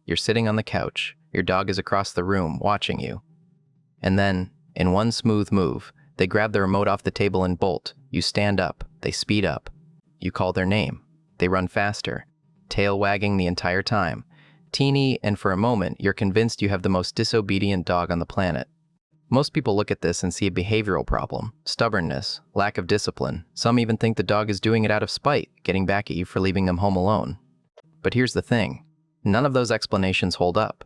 You're sitting on the couch. Your dog is across the room, watching you. And then, in one smooth move, they grab the remote off the table and bolt. You stand up. They speed up. You call their name. They run faster, tail wagging the entire time. Teeny, and for a moment, you're convinced you have the most disobedient dog on the planet. Most people look at this and see a behavioral problem, stubbornness, lack of discipline. Some even think the dog is doing it out of spite, getting back at you for leaving them home alone. But here's the thing. None of those explanations hold up.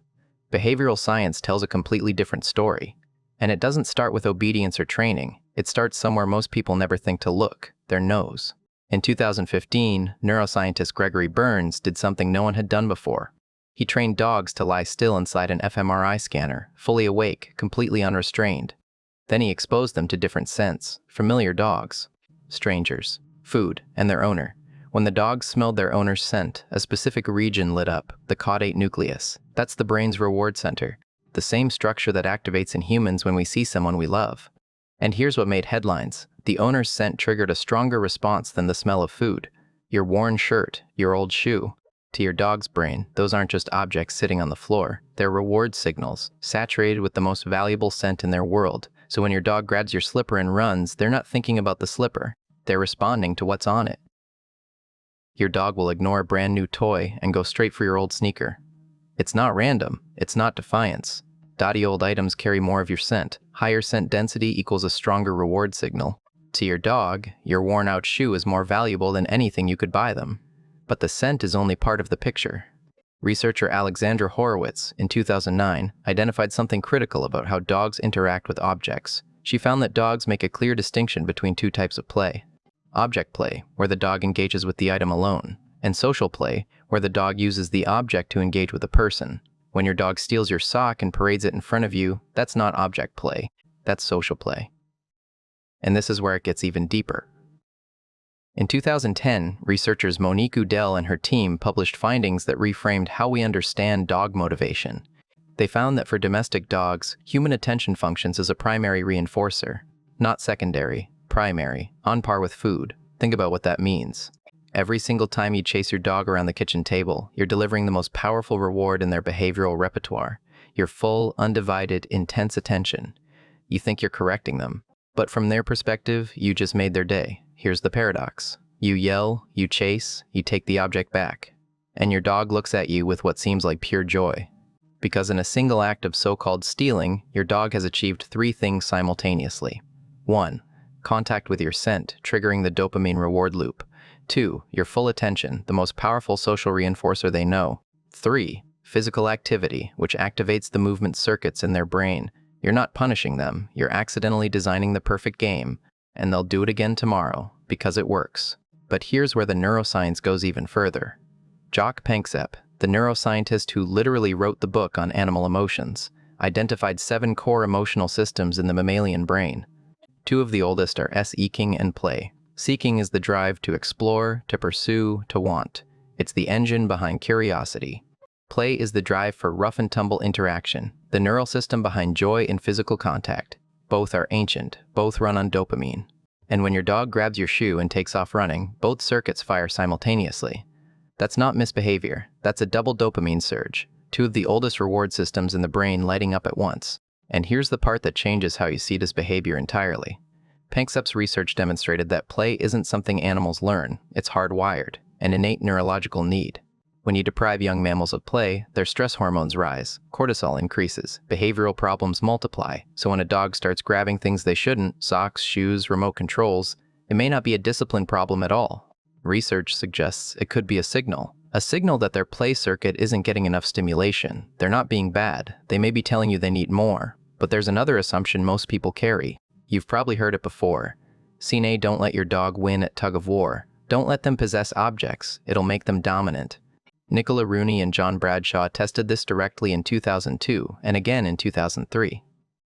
Behavioral science tells a completely different story. And it doesn't start with obedience or training. It starts somewhere most people never think to look, their nose. In 2015, neuroscientist Gregory Burns did something no one had done before. He trained dogs to lie still inside an fMRI scanner, fully awake, completely unrestrained. Then he exposed them to different scents, familiar dogs, strangers, food, and their owner. When the dogs smelled their owner's scent, a specific region lit up, the caudate nucleus. That's the brain's reward center, the same structure that activates in humans when we see someone we love. And here's what made headlines. The owner's scent triggered a stronger response than the smell of food. Your worn shirt, your old shoe. To your dog's brain, those aren't just objects sitting on the floor. They're reward signals, saturated with the most valuable scent in their world. So when your dog grabs your slipper and runs, they're not thinking about the slipper. They're responding to what's on it. Your dog will ignore a brand new toy and go straight for your old sneaker. It's not random. It's not defiance. Dotty old items carry more of your scent. Higher scent density equals a stronger reward signal. To your dog, your worn-out shoe is more valuable than anything you could buy them. But the scent is only part of the picture. Researcher Alexandra Horowitz, in 2009, identified something critical about how dogs interact with objects. She found that dogs make a clear distinction between two types of play. Object play, where the dog engages with the item alone, and social play, where the dog uses the object to engage with a person. When your dog steals your sock and parades it in front of you, that's not object play, that's social play. And this is where it gets even deeper. In 2010, researchers Monique Udell and her team published findings that reframed how we understand dog motivation. They found that for domestic dogs, human attention functions as a primary reinforcer, not secondary, primary, on par with food. Think about what that means. Every single time you chase your dog around the kitchen table, you're delivering the most powerful reward in their behavioral repertoire, your full, undivided, intense attention. You think you're correcting them, but from their perspective, you just made their day. Here's the paradox. You yell, you chase, you take the object back, and your dog looks at you with what seems like pure joy. Because in a single act of so-called stealing, your dog has achieved three things simultaneously. 1. Contact with your scent, triggering the dopamine reward loop. 2. Your full attention, the most powerful social reinforcer they know. 3. Physical activity, which activates the movement circuits in their brain. You're not punishing them, you're accidentally designing the perfect game, and they'll do it again tomorrow, because it works. But here's where the neuroscience goes even further. Jock Panksepp, the neuroscientist who literally wrote the book on animal emotions, identified 7 core emotional systems in the mammalian brain. 2 of the oldest are seeking and play. Seeking is the drive to explore, to pursue, to want. It's the engine behind curiosity. Play is the drive for rough-and-tumble interaction, the neural system behind joy in physical contact. Both are ancient, both run on dopamine. And when your dog grabs your shoe and takes off running, both circuits fire simultaneously. That's not misbehavior, that's a double dopamine surge, 2 of the oldest reward systems in the brain lighting up at once. And here's the part that changes how you see this behavior entirely. Panksepp's research demonstrated that play isn't something animals learn, it's hardwired, an innate neurological need. When you deprive young mammals of play, their stress hormones rise, cortisol increases, behavioral problems multiply, so when a dog starts grabbing things they shouldn't, socks, shoes, remote controls, it may not be a discipline problem at all. Research suggests it could be a signal that their play circuit isn't getting enough stimulation. They're not being bad, they may be telling you they need more. But there's another assumption most people carry. You've probably heard it before. Scene: don't let your dog win at tug-of-war. Don't let them possess objects, it'll make them dominant. Nicola Rooney and John Bradshaw tested this directly in 2002 and again in 2003.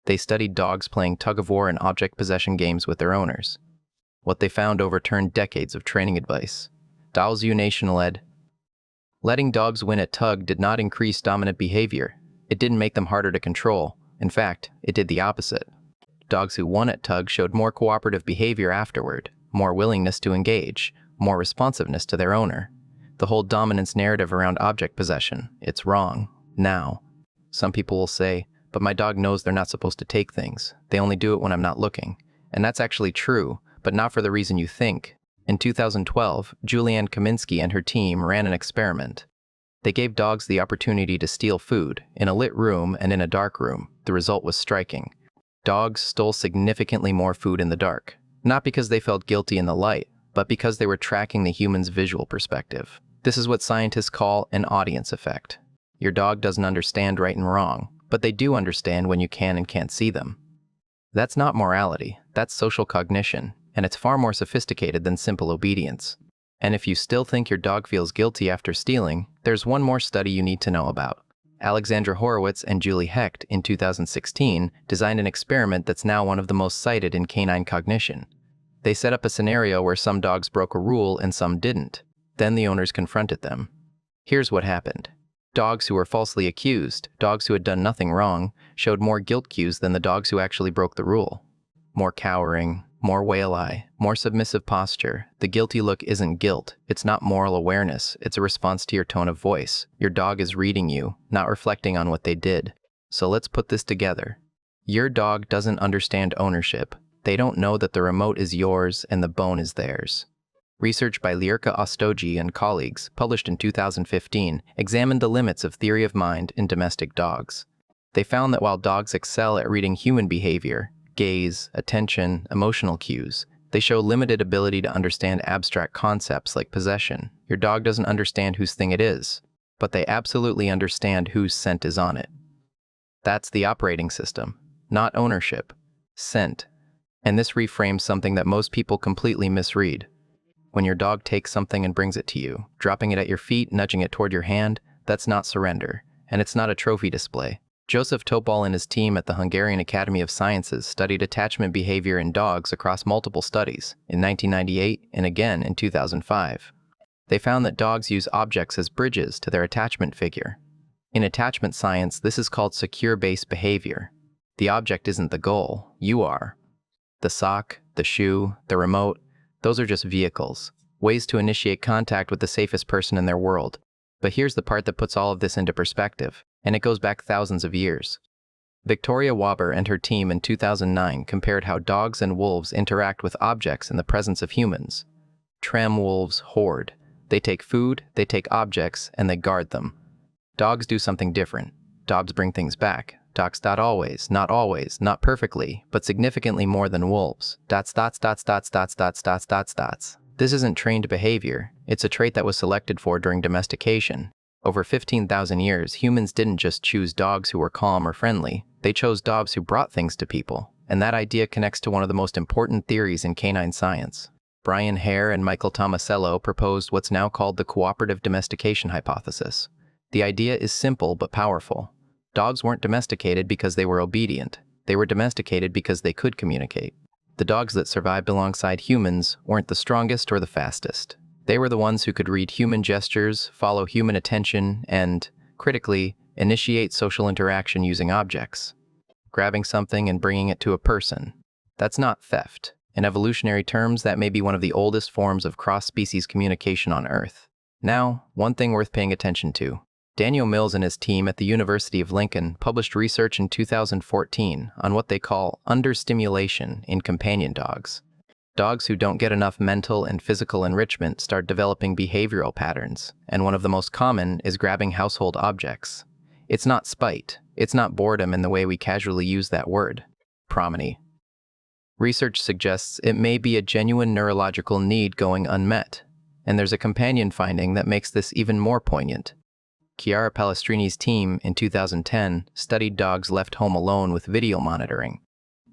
They studied dogs playing tug-of-war and object possession games with their owners. What they found overturned decades of training advice. Daozu Nation led. Letting dogs win at tug did not increase dominant behavior. It didn't make them harder to control. In fact, it did the opposite. Dogs who won at tug showed more cooperative behavior afterward, more willingness to engage, more responsiveness to their owner. The whole dominance narrative around object possession, it's wrong. Now, some people will say, but my dog knows they're not supposed to take things. They only do it when I'm not looking. And that's actually true, but not for the reason you think. In 2012, Julianne Kaminsky and her team ran an experiment. They gave dogs the opportunity to steal food in a lit room and in a dark room. The result was striking. Dogs stole significantly more food in the dark, not because they felt guilty in the light, but because they were tracking the human's visual perspective. This is what scientists call an audience effect. Your dog doesn't understand right and wrong, but they do understand when you can and can't see them. That's not morality, that's social cognition, and it's far more sophisticated than simple obedience. And if you still think your dog feels guilty after stealing, there's one more study you need to know about. Alexandra Horowitz and Julie Hecht in 2016 designed an experiment that's now one of the most cited in canine cognition. They set up a scenario where some dogs broke a rule and some didn't. Then the owners confronted them. Here's what happened. Dogs who were falsely accused, dogs who had done nothing wrong, showed more guilt cues than the dogs who actually broke the rule. More cowering, more whale eye, more submissive posture. The guilty look isn't guilt. It's not moral awareness. It's a response to your tone of voice. Your dog is reading you, not reflecting on what they did. So let's put this together. Your dog doesn't understand ownership. They don't know that the remote is yours and the bone is theirs. Research by Lierka Ostoji and colleagues, published in 2015, examined the limits of theory of mind in domestic dogs. They found that while dogs excel at reading human behavior, gaze, attention, emotional cues, they show limited ability to understand abstract concepts like possession. Your dog doesn't understand whose thing it is, but they absolutely understand whose scent is on it. That's the operating system, not ownership, scent. And this reframes something that most people completely misread. When your dog takes something and brings it to you, dropping it at your feet, nudging it toward your hand, that's not surrender, and it's not a trophy display. Joseph Topol and his team at the Hungarian Academy of Sciences studied attachment behavior in dogs across multiple studies, in 1998 and again in 2005. They found that dogs use objects as bridges to their attachment figure. In attachment science, this is called secure base behavior. The object isn't the goal, you are. The sock, the shoe, the remote, those are just vehicles, ways to initiate contact with the safest person in their world. But here's the part that puts all of this into perspective, and it goes back thousands of years. Victoria Waber and her team in 2009 compared how dogs and wolves interact with objects in the presence of humans. Tram wolves hoard. They take food, they take objects, and they guard them. Dogs do something different. Dogs bring things back. Dogs not always, not perfectly, but significantly more than wolves. This isn't trained behavior. It's a trait that was selected for during domestication. Over 15,000 years, humans didn't just choose dogs who were calm or friendly. They chose dogs who brought things to people. And that idea connects to one of the most important theories in canine science. Brian Hare and Michael Tomasello proposed what's now called the cooperative domestication hypothesis. The idea is simple but powerful. Dogs weren't domesticated because they were obedient. They were domesticated because they could communicate. The dogs that survived alongside humans weren't the strongest or the fastest. They were the ones who could read human gestures, follow human attention, and, critically, initiate social interaction using objects. Grabbing something and bringing it to a person. That's not theft. In evolutionary terms, that may be one of the oldest forms of cross-species communication on Earth. Now, one thing worth paying attention to. Daniel Mills and his team at the University of Lincoln published research in 2014 on what they call understimulation in companion dogs. Dogs who don't get enough mental and physical enrichment start developing behavioral patterns, and one of the most common is grabbing household objects. It's not spite. It's not boredom in the way we casually use that word. Promeny. Research suggests it may be a genuine neurological need going unmet, and there's a companion finding that makes this even more poignant. Chiara Palestrini's team in 2010 studied dogs left home alone with video monitoring.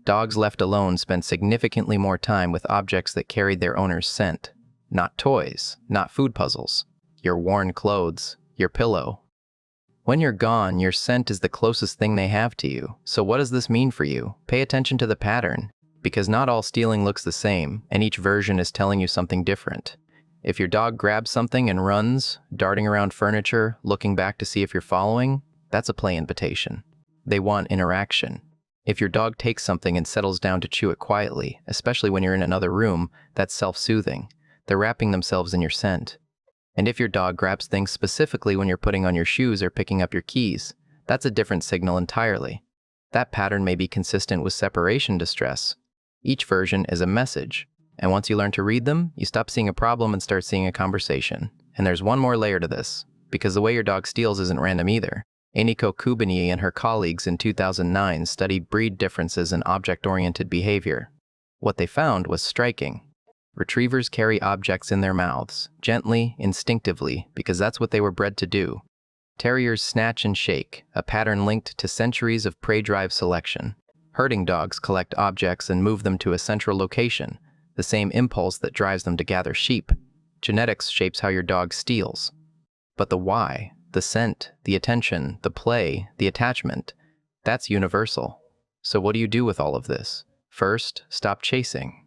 Dogs left alone spent significantly more time with objects that carried their owner's scent. Not toys, not food puzzles. Your worn clothes, your pillow. When you're gone, your scent is the closest thing they have to you. So what does this mean for you? Pay attention to the pattern, because not all stealing looks the same, and each version is telling you something different. If your dog grabs something and runs, darting around furniture, looking back to see if you're following, that's a play invitation. They want interaction. If your dog takes something and settles down to chew it quietly, especially when you're in another room, that's self-soothing. They're wrapping themselves in your scent. And if your dog grabs things specifically when you're putting on your shoes or picking up your keys, that's a different signal entirely. That pattern may be consistent with separation distress. Each version is a message, and once you learn to read them, you stop seeing a problem and start seeing a conversation. And there's one more layer to this, because the way your dog steals isn't random either. Einiko Kubini and her colleagues in 2009 studied breed differences in object-oriented behavior. What they found was striking. Retrievers carry objects in their mouths, gently, instinctively, because that's what they were bred to do. Terriers snatch and shake, a pattern linked to centuries of prey drive selection. Herding dogs collect objects and move them to a central location, the same impulse that drives them to gather sheep. Genetics shapes how your dog steals. But the why, the scent, the attention, the play, the attachment, that's universal. So what do you do with all of this? First, stop chasing.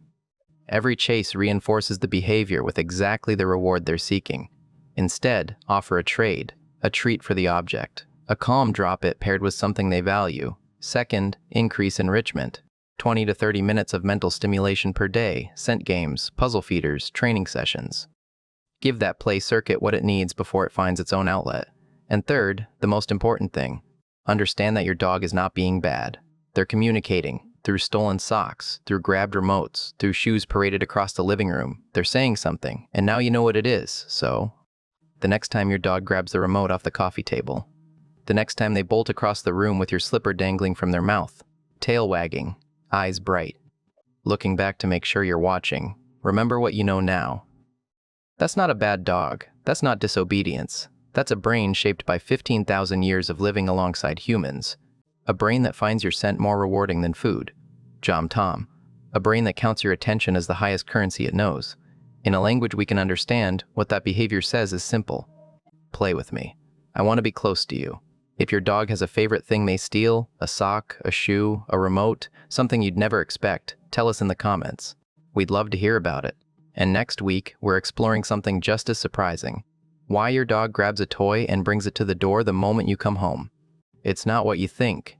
Every chase reinforces the behavior with exactly the reward they're seeking. Instead, offer a trade, a treat for the object. A calm drop it paired with something they value. Second, increase enrichment. 20 to 30 minutes of mental stimulation per day, scent games, puzzle feeders, training sessions. Give that play circuit what it needs before it finds its own outlet. And third, the most important thing, understand that your dog is not being bad. They're communicating. Through stolen socks, through grabbed remotes, through shoes paraded across the living room. They're saying something, and now you know what it is, so the next time your dog grabs the remote off the coffee table, the next time they bolt across the room with your slipper dangling from their mouth, tail wagging, eyes bright, looking back to make sure you're watching, remember what you know now. That's not a bad dog. That's not disobedience. That's a brain shaped by 15,000 years of living alongside humans. A brain that finds your scent more rewarding than food. Jom Tom. A brain that counts your attention as the highest currency it knows. In a language we can understand, what that behavior says is simple. Play with me. I want to be close to you. If your dog has a favorite thing they steal, a sock, a shoe, a remote, something you'd never expect, tell us in the comments. We'd love to hear about it. And next week, we're exploring something just as surprising. Why your dog grabs a toy and brings it to the door the moment you come home. It's not what you think.